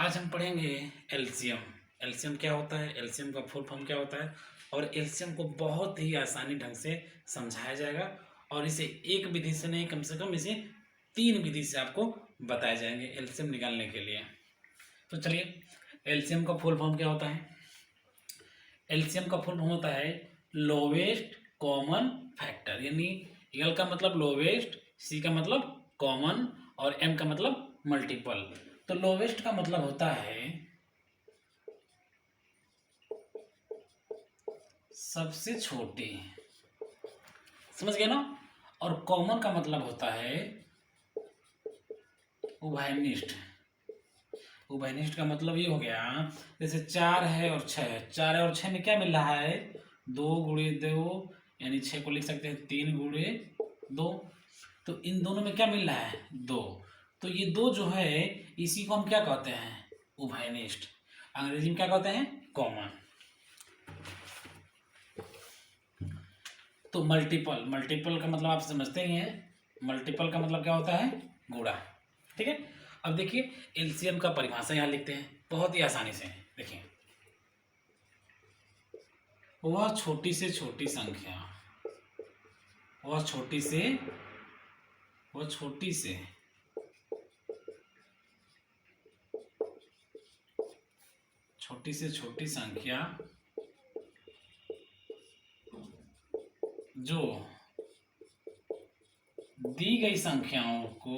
आज हम पढ़ेंगे एलसीएम। एलसीएम क्या होता है, एलसीएम का फुल फॉर्म क्या होता है, और एलसीएम को बहुत ही आसानी ढंग से समझाया जाएगा और इसे एक विधि से नहीं, कम से कम इसे 3 विधि से आपको बताए जाएंगे एलसीएम निकालने के लिए। तो चलिए, एलसीएम का फुल फॉर्म क्या होता है। एलसीएम का फुल फॉर्म होता है लोवेस्ट कॉमन फैक्टर, यानी एल का मतलब लोवेस्ट, सी का मतलब कॉमन और एम का मतलब मल्टीपल। तो लोवेस्ट का मतलब होता है सबसे छोटी, समझ गए ना। और कॉमन का मतलब होता है उभयनिष्ठ। उभयनिष्ठ का मतलब ये हो गया, जैसे 4 है और 6 है, 4 है और 6 में क्या मिल रहा है, 2 गुणे 2, यानी 6 को लिख सकते हैं 3 गुणे 2। तो इन दोनों में क्या मिल रहा है, 2। तो ये 2 जो है इसी को हम क्या कहते हैं, उभयनिष्ठ। अंग्रेजी में क्या कहते हैं, कॉमन। तो मल्टीपल, मल्टीपल का मतलब आप समझते ही हैं, मल्टीपल का मतलब क्या होता है, गुणा। ठीक है। अब देखिए एलसीएम का परिभाषा यहाँ लिखते हैं बहुत ही आसानी से। देखिए, वह छोटी से छोटी संख्या, वह छोटी से छोटी संख्या जो दी गई संख्याओं को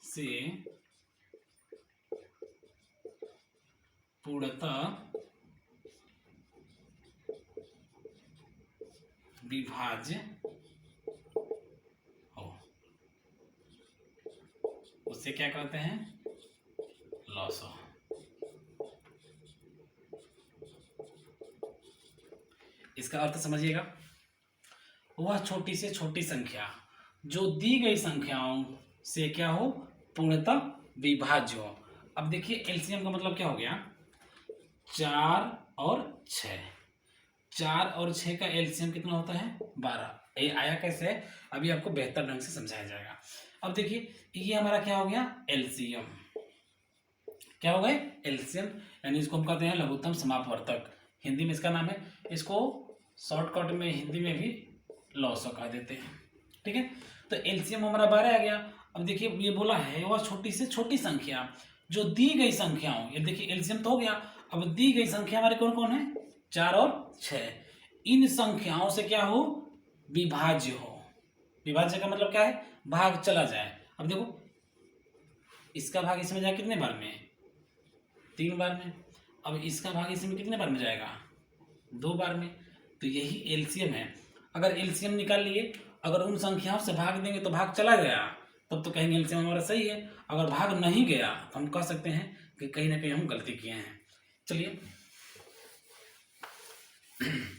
से पूर्णतः विभाज्य हो, उसे क्या कहते हैं, लॉस हो। इसका अर्थ समझिएगा, वह छोटी से छोटी संख्या जो दी गई संख्याओं से क्या हो, पूर्णतः विभाज्य हो। अब देखिए एलसीएम का मतलब क्या हो गया, 4 और 6। 4 और 6 का एलसीएम कितना होता है, 12। ये आया कैसे, अभी आपको बेहतर ढंग से समझाया जाएगा। अब देखिए ये हमारा क्या हो गया, एलसीएम। क्या हो गए, एलसीएम, यानी इसको हम कहते हैं लघुत्तम समापवर्तक, हिंदी में इसका नाम है। इसको शॉर्टकट में हिंदी में भी लॉसो कह देते हैं। ठीक है। तो एलसीएम हमारा 12 आ गया। अब देखिए ये बोला है वह छोटी से छोटी संख्या जो दी गई संख्याओं, ये देखिए एलसीएम तो हो गया। अब दी गई संख्या हमारे कौन कौन है, 4 और 6। इन संख्याओं से क्या हो, विभाज्य हो। विभाज्य का मतलब क्या है, भाग चला जाए। अब देखो इसका भाग इसमें जाए कितने बार में, 3 बार में। अब इसका भाग इसमें कितने बार में जाएगा, 2 बार में। तो यही एलसीएम है। अगर एलसीएम निकाल लिए, अगर उन संख्याओं से भाग देंगे तो भाग चला गया, तब तो कहेंगे एलसीएम हमारा सही है। अगर भाग नहीं गया तो हम कह सकते हैं कि कहीं ना कहीं हम गलती किए हैं। चलिए,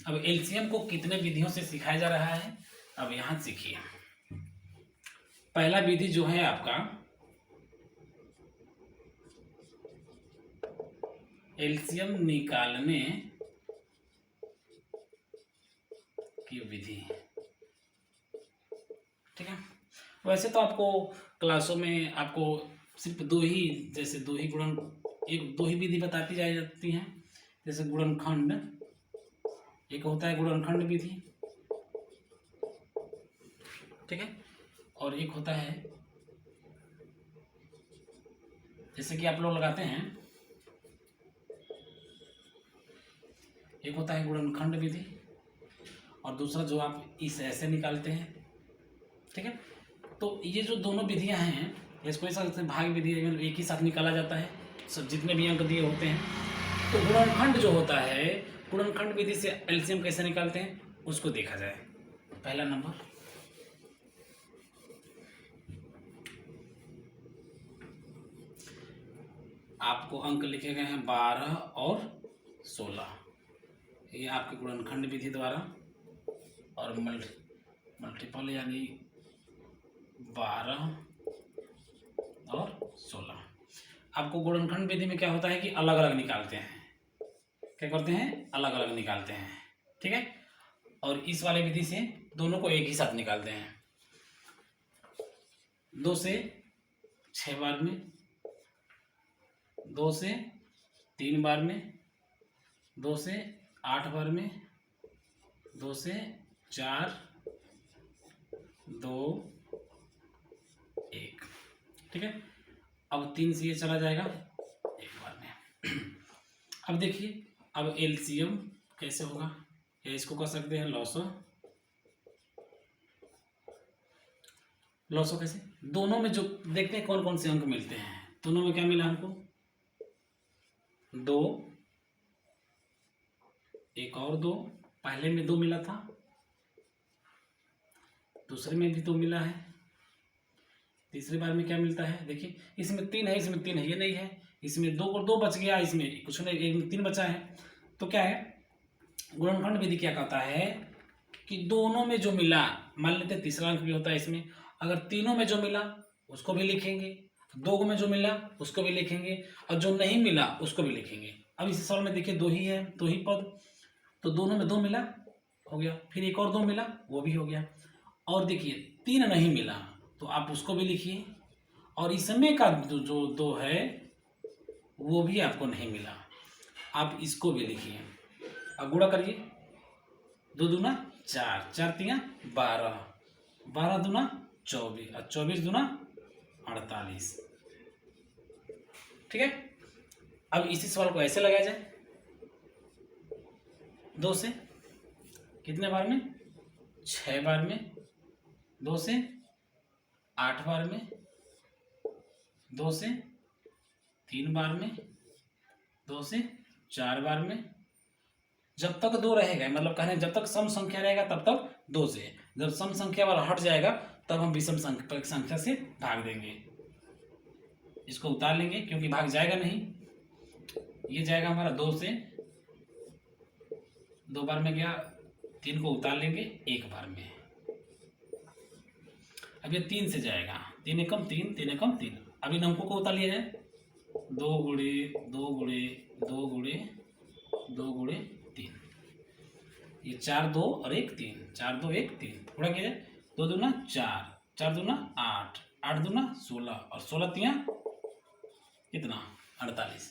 अब एलसीएम को कितने विधियों से सिखाया जा रहा है, अब यहां सीखिए। पहला विधि जो है आपका एलसीएम निकालने की विधि। ठीक है। वैसे तो आपको क्लासों में आपको सिर्फ 2 ही, जैसे 2 ही गुणन, 2 ही विधि बताती जाती हैं। जैसे गुणनखंड, एक होता है गुणनखंड विधि, ठीक है, और एक होता है जैसे कि आप लोग लगाते हैं, एक होता है गुणनखंड विधि और दूसरा जो आप इस ऐसे निकालते हैं। ठीक है। तो ये जो दोनों विधियां हैं, इसको ऐसा भाग विधि एक ही साथ निकाला जाता है, सब जितने भी अंक दिए होते हैं। तो गुणनखंड जो होता है, गुणनखंड विधि से एलसीएम कैसे निकालते हैं उसको देखा जाए। पहला नंबर, आपको अंक लिखे गए हैं 12 और 16, ये आपके गुणनखंड विधि द्वारा, और मल्टीपल यानी 12 और 16। आपको गुणनखंड विधि में क्या होता है कि अलग अलग निकालते हैं, क्या करते हैं, अलग अलग निकालते हैं। ठीक है। और इस वाले विधि से दोनों को एक ही साथ निकालते हैं। 2 से 6 बार में, 2 से 3 बार में, 2 से 8 बार में, 2 से 4, 2, 1। ठीक है। अब 3 से ये चला जाएगा 1 बार में। अब देखिए, अब एलसीएम कैसे होगा, या इसको कह सकते हैं लॉसो। लॉसो कैसे, दोनों में जो देखते हैं कौन कौन से अंक मिलते हैं। दोनों में क्या मिला हमको, 2, एक और 2, पहले में 2 मिला था, दूसरे में भी 2 मिला है, तीसरी बार में क्या मिलता है, देखिए इसमें 3 है, इसमें 3 है, ये नहीं है, इसमें 2 और 2 बच गया, इसमें कुछ नहीं, एक में 3 बचा है। तो क्या है, गुणनखंड विधि क्या कहता है कि दोनों में जो मिला, मान लेते हैं तीसरा अंक भी होता है इसमें, अगर तीनों में जो मिला उसको भी लिखेंगे, 2 में जो मिला उसको भी लिखेंगे, और जो नहीं मिला उसको भी लिखेंगे। अब इस सवाल में देखिए 2 ही है, 2 ही पद, तो दोनों में 2 मिला, हो गया, फिर एक और 2 मिला, वो भी हो गया। और देखिए 3 नहीं मिला तो आप उसको भी लिखिए, और इसमें का जो 2 है वो भी आपको नहीं मिला, आप इसको भी लिखिए। अब गुणा करिए, 2 दूना 4, 4 तिया 12, 12 दूना 24, और 24 दूना 48। ठीक है। अब इसी सवाल को ऐसे लगाया जाए, 2 से कितने बार में, 6 बार में, 2 से 8 बार में, 2 से 3 बार में, 2 से 4 बार में। जब तक 2 रहेगा, मतलब कहने जब तक सम संख्या रहेगा तब तक 2 से, जब सम संख्या वाला हट जाएगा तब हम विषम संख्या से भाग देंगे, इसको उतार लेंगे क्योंकि भाग जाएगा नहीं, ये जाएगा हमारा 2 से, 2 बार में गया, 3 को उतार लेंगे 1 बार में। अब ये 3 से जाएगा, 3 एकम 3, 3 एकम 3, अब इन अंकों को उतार लिया जाए, 2 गुणे 2 गुणे 2 गुणे 2 गुणे 3, ये 4 2 और 1 3, 4 2 1 3, थोड़ा किया जाए, 2 दूना 4, 4 दूना 8, 8 दूना 16, और 16 तिया कितना 48।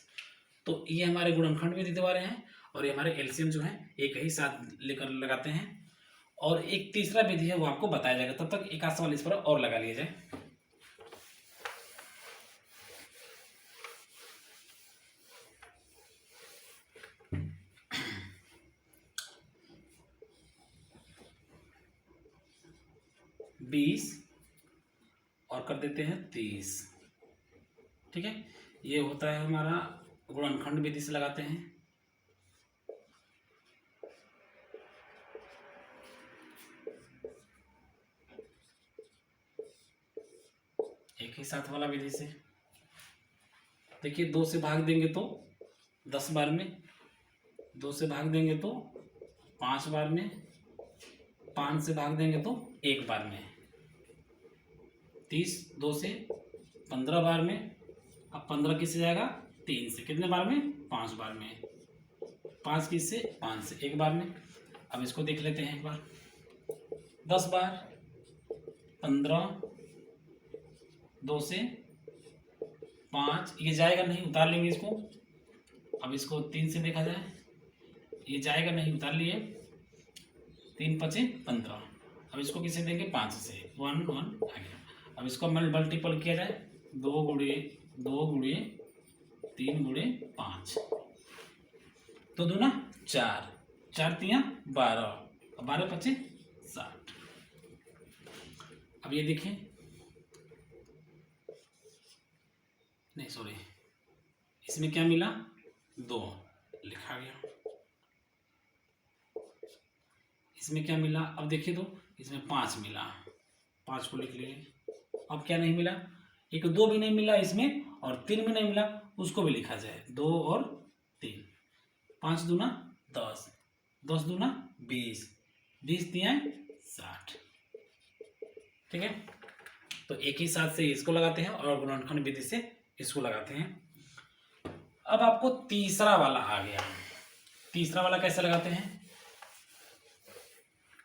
तो ये हमारे गुणनखंड विधि द्वारा हैं, और ये हमारे एलसीएम जो है एक ही साथ लेकर लगाते हैं। और एक तीसरा विधि है वो आपको बताया जाएगा, तब तक एक आध सवाल इस पर और लगा लिया जाए। बीस और कर देते हैं 30। ठीक है, ये होता है हमारा गुणनखंड विधि से लगाते हैं। एक ही साथ वाला विधि से देखिए, 2 से भाग देंगे तो 10 बार में, 2 से भाग देंगे तो 5 बार में, 5 से भाग देंगे तो 1 बार में, 30 2 से 15 बार में। अब 15 किससे जाएगा, 3 से, कितने बार में, 5 बार में, 5 किससे, 5 से 1 बार में। अब इसको देख लेते हैं एक बार, 10 बार, 15, 2 से 5, ये जाएगा नहीं, उतार लेंगे इसको। अब इसको 3 से देखा जाए, ये जाएगा नहीं, उतार लिए, 3 5 15। अब इसको किसे देंगे, 5 से, 1 1 आ गया। अब इसको मल्टीपल किया जाए, 2 गुणे 2 गुणे 3 गुणे 5, तो 2 ना 4, 4 तिया 12, 12 5 60। अब ये देखें, नहीं सॉरी, इसमें क्या मिला, 2 लिखा गया, इसमें क्या मिला, अब देखिए तो इसमें 5 मिला, 5 को लिख लिए। अब क्या नहीं मिला, एक 2 भी नहीं मिला इसमें, और 3 भी नहीं मिला, उसको भी लिखा जाए, 2 और 3, 5 दूना 10, 10 दूना 20, 20 तिया 60। ठीक है, तो एक ही साथ से इसको लगाते हैं और गुणनखंड विधि से इसको लगाते हैं। अब आपको तीसरा वाला आ गया, तीसरा वाला कैसे लगाते हैं,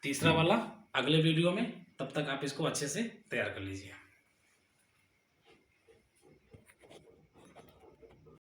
तीसरा वाला अगले वीडियो में। तब तक आप इसको अच्छे से तैयार कर लीजिए।